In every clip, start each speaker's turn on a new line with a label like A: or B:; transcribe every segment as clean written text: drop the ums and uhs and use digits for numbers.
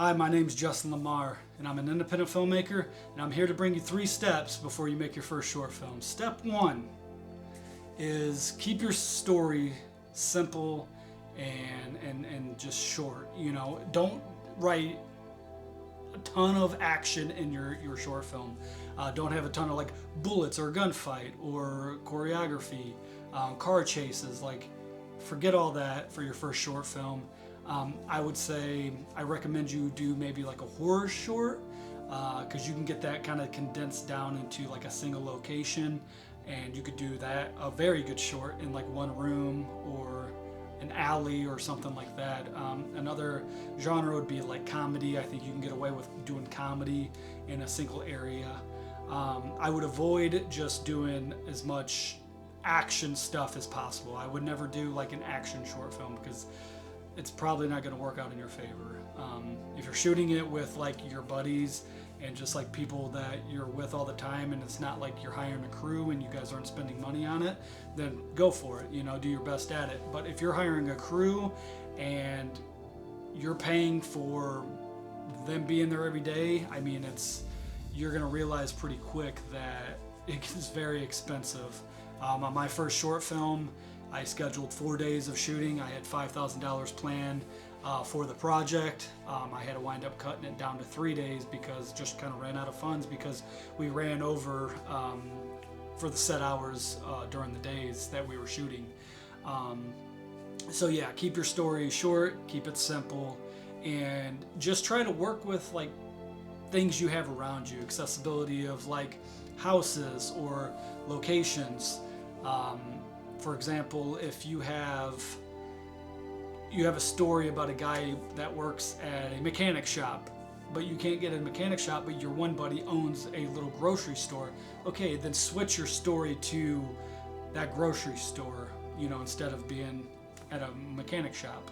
A: Hi, my name's Justin Lamar, and I'm an independent filmmaker, and I'm here to bring you 3 steps before you make your first short film. Step 1 is keep your story simple and just short. Don't write a ton of action in your short film. Don't have a ton of like bullets or gunfight or choreography, car chases. Forget all that for your first short film. I would say I recommend you do maybe like a horror short, because you can get that kind of condensed down into like a single location, and you could do that a very good short in like one room or an alley or something like that. Another genre would be like comedy. I think you can get away with doing comedy in a single area. I would avoid just doing as much action stuff as possible. I would never do like an action short film because it's probably not going to work out in your favor. If you're shooting it with like your buddies and just like people that you're with all the time, and it's not like you're hiring a crew and you guys aren't spending money on it, then go for it, do your best at it. But if you're hiring a crew and you're paying for them being there every day, you're going to realize pretty quick that it is very expensive. On my first short film, I scheduled 4 days of shooting. I had $5,000 planned for the project. I had to wind up cutting it down to 3 days because just kind of ran out of funds because we ran over for the set hours during the days that we were shooting. So yeah, keep your story short, keep it simple, and just try to work with like things you have around you, accessibility of like houses or locations. For example, if you have a story about a guy that works at a mechanic shop, but you can't get a mechanic shop, but your one buddy owns a little grocery store, okay, then switch your story to that grocery store, instead of being at a mechanic shop.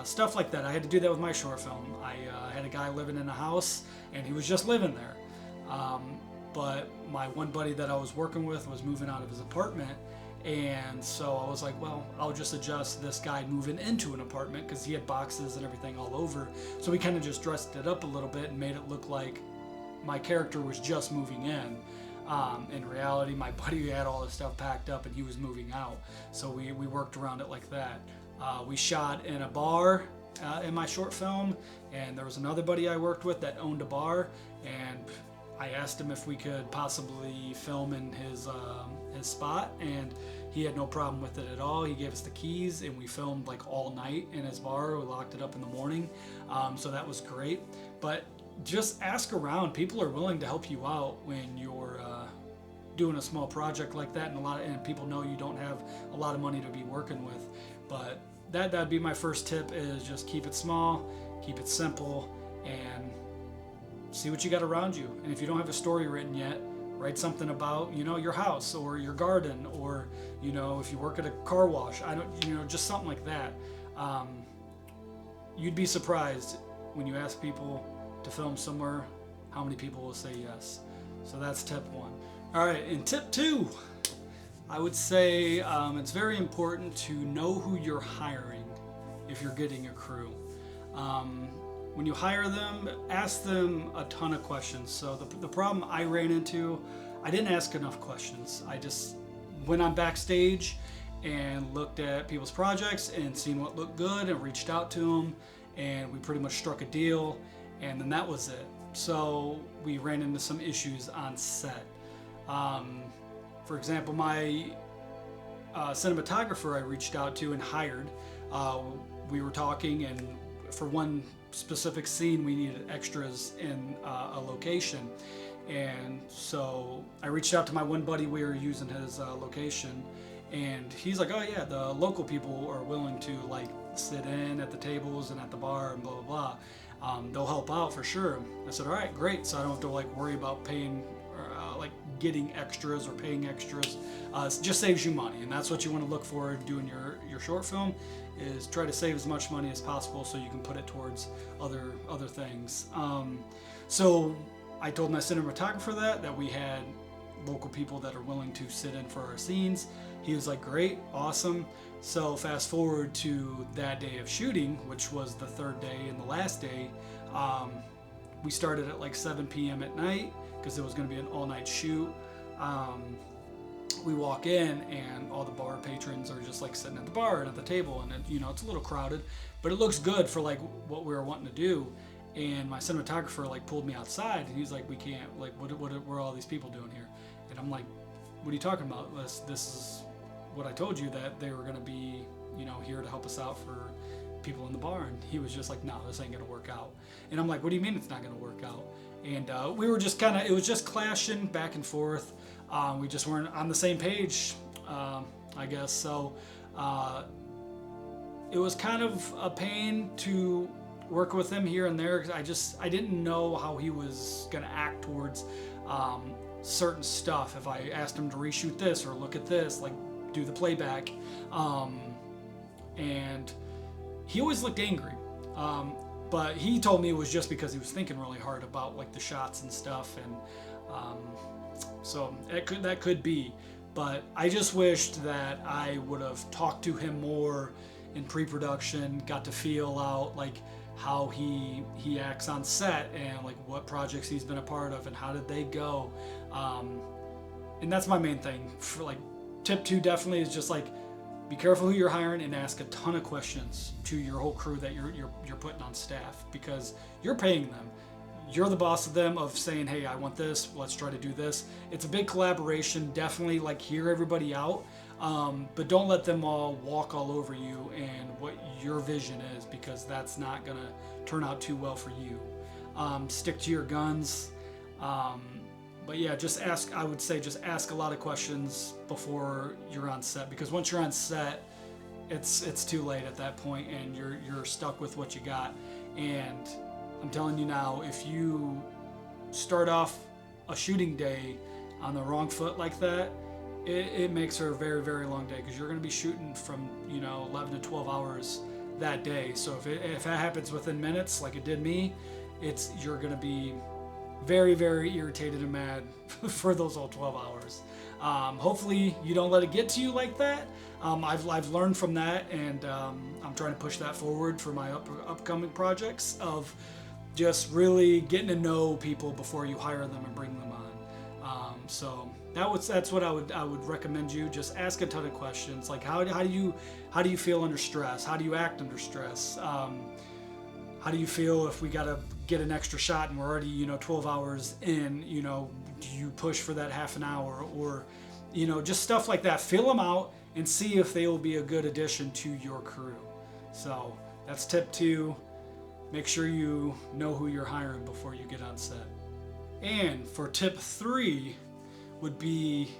A: Stuff like that. I had to do that with my short film. I had a guy living in a house, and he was just living there. But my one buddy that I was working with was moving out of his apartment, and so I was like, well, I'll just adjust this guy moving into an apartment because he had boxes and everything all over. So we kind of just dressed it up a little bit and made it look like my character was just moving in. In reality, my buddy had all his stuff packed up and he was moving out. So we worked around it like that. We shot in a bar in my short film, and there was another buddy I worked with that owned a bar, and I asked him if we could possibly film in his spot, and he had no problem with it at all. He gave us the keys, and we filmed like all night in his bar. We locked it up in the morning, so that was great. But just ask around. People are willing to help you out when you're doing a small project like that, and people know you don't have a lot of money to be working with. But that'd be my first tip: is just keep it small, keep it simple, and see what you got around you. And if you don't have a story written yet, write something about, your house or your garden, or, if you work at a car wash, just something like that. You'd be surprised when you ask people to film somewhere, how many people will say yes. So that's tip 1. All right, and tip 2, I would say it's very important to know who you're hiring if you're getting a crew. When you hire them, ask them a ton of questions. So the problem I ran into, I didn't ask enough questions. I just went on backstage and looked at people's projects and seen what looked good and reached out to them, and we pretty much struck a deal, and then that was it. So we ran into some issues on set. For example, my cinematographer I reached out to and hired, we were talking, and for one specific scene we needed extras in a location, and so I reached out to my one buddy. We were using his location, and he's like, oh yeah, the local people are willing to like sit in at the tables and at the bar and blah blah blah. They'll help out for sure. I said, all right, great. So I don't have to like worry about paying like getting extras or paying extras. It just saves you money, and that's what you want to look for doing your short film, is try to save as much money as possible so you can put it towards other things. So I told my cinematographer that we had local people that are willing to sit in for our scenes. He was like, great, awesome. So fast forward to that day of shooting, which was the third day and the last day. We started at like 7 p.m. at night because it was going to be an all-night shoot. We walk in and all the bar patrons are just like sitting at the bar and at the table, and it's a little crowded, but it looks good for like what we were wanting to do. And my cinematographer like pulled me outside, and he's like, we can't, like, what are all these people doing here? And I'm like, what are you talking about? This is what I told you, that they were going to be, here to help us out for people in the bar. And he was just like, no, this ain't going to work out. And I'm like, what do you mean it's not going to work out? And we were just it was just clashing back and forth. We just weren't on the same page, I guess. So it was kind of a pain to work with him here and there, because I didn't know how he was going to act towards certain stuff. If I asked him to reshoot this or look at this, like do the playback, and he always looked angry. But he told me it was just because he was thinking really hard about like the shots and stuff, and so that could be. But I just wished that I would have talked to him more in pre-production, got to feel out like how he acts on set, and like what projects he's been a part of and how did they go. And that's my main thing. For like tip 2 definitely is just like, be careful who you're hiring and ask a ton of questions to your whole crew that you're putting on staff, because you're paying them. You're the boss of them, of saying, hey, I want this, let's try to do this. It's a big collaboration. Definitely like hear everybody out, but don't let them all walk all over you and what your vision is, because that's not gonna turn out too well for you. Stick to your guns. But yeah, I would say just ask a lot of questions before you're on set, because once you're on set, it's too late at that point, and you're stuck with what you got. And I'm telling you now, if you start off a shooting day on the wrong foot like that, it makes for a very, very long day, because you're going to be shooting from 11 to 12 hours that day. So if that happens within minutes, like it did me, you're going to be very, very irritated and mad for those whole 12 hours. Hopefully you don't let it get to you like that. I've learned from that, and I'm trying to push that forward for my upcoming projects, of just really getting to know people before you hire them and bring them on. So that's what I would recommend you. Just ask a ton of questions, like how do you feel under stress? How do you act under stress? How do you feel if we gotta get an extra shot and we're already 12 hours in? Do you push for that half an hour, or just stuff like that? Fill them out and see if they will be a good addition to your crew. So that's tip 2. Make sure you know who you're hiring before you get on set. And for tip 3 would be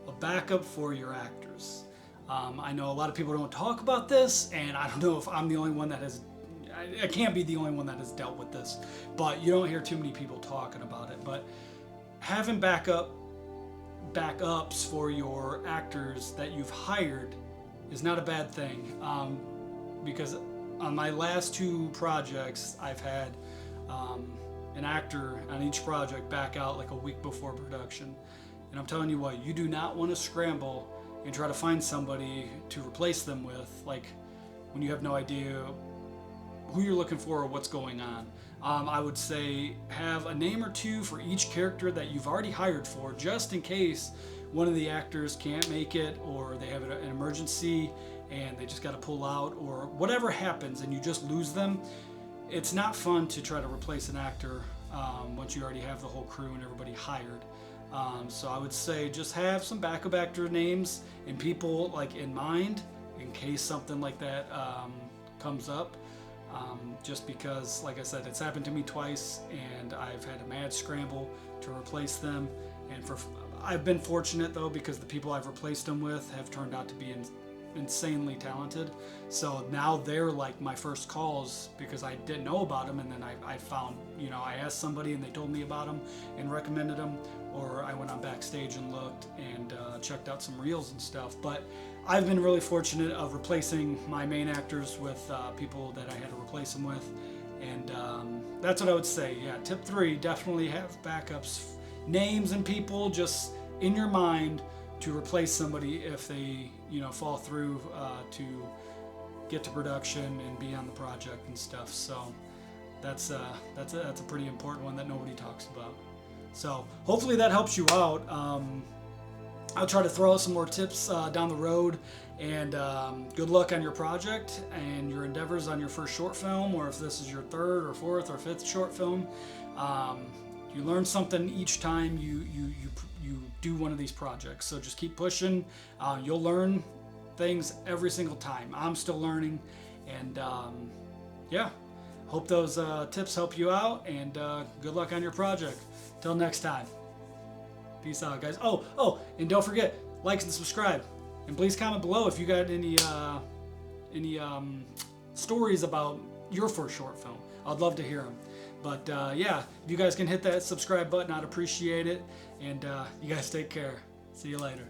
A: a backup for your actors. I know a lot of people don't talk about this, and I don't know if I'm the only one that has, I can't be the only one that has dealt with this, but you don't hear too many people talking about it. But having backups for your actors that you've hired is not a bad thing, because on my last 2 projects, I've had an actor on each project back out like a week before production. And I'm telling you what, you do not want to scramble and try to find somebody to replace them with, like when you have no idea who you're looking for or what's going on. I would say have a name or 2 for each character that you've already hired for, just in case one of the actors can't make it, or they have an emergency and they just got to pull out, or whatever happens and you just lose them. It's not fun to try to replace an actor once you already have the whole crew and everybody hired. So I would say just have some backup actor names and people like in mind in case something like that comes up. Just because, like I said, it's happened to me twice, and I've had a mad scramble to replace them. And I've been fortunate though, because the people I've replaced them with have turned out to be insanely talented. So now they're like my first calls, because I didn't know about them, and then I found, I asked somebody and they told me about them and recommended them, or I went on backstage and looked and checked out some reels and stuff. But I've been really fortunate of replacing my main actors with people that I had to replace them with. And that's what I would say. Yeah, tip 3, definitely have backups names and people just in your mind to replace somebody if they, fall through to get to production and be on the project and stuff. So that's a pretty important one that nobody talks about. So hopefully that helps you out. I'll try to throw out some more tips down the road, and good luck on your project and your endeavors on your first short film, or if this is your third or fourth or fifth short film. You learn something each time you do one of these projects, so just keep pushing. You'll learn things every single time. I'm still learning, and yeah, hope those tips help you out, and good luck on your project. Till next time. Peace out, guys. Oh, and don't forget, like and subscribe. And please comment below if you got any stories about your first short film. I'd love to hear them. But yeah, if you guys can hit that subscribe button, I'd appreciate it. And you guys take care. See you later.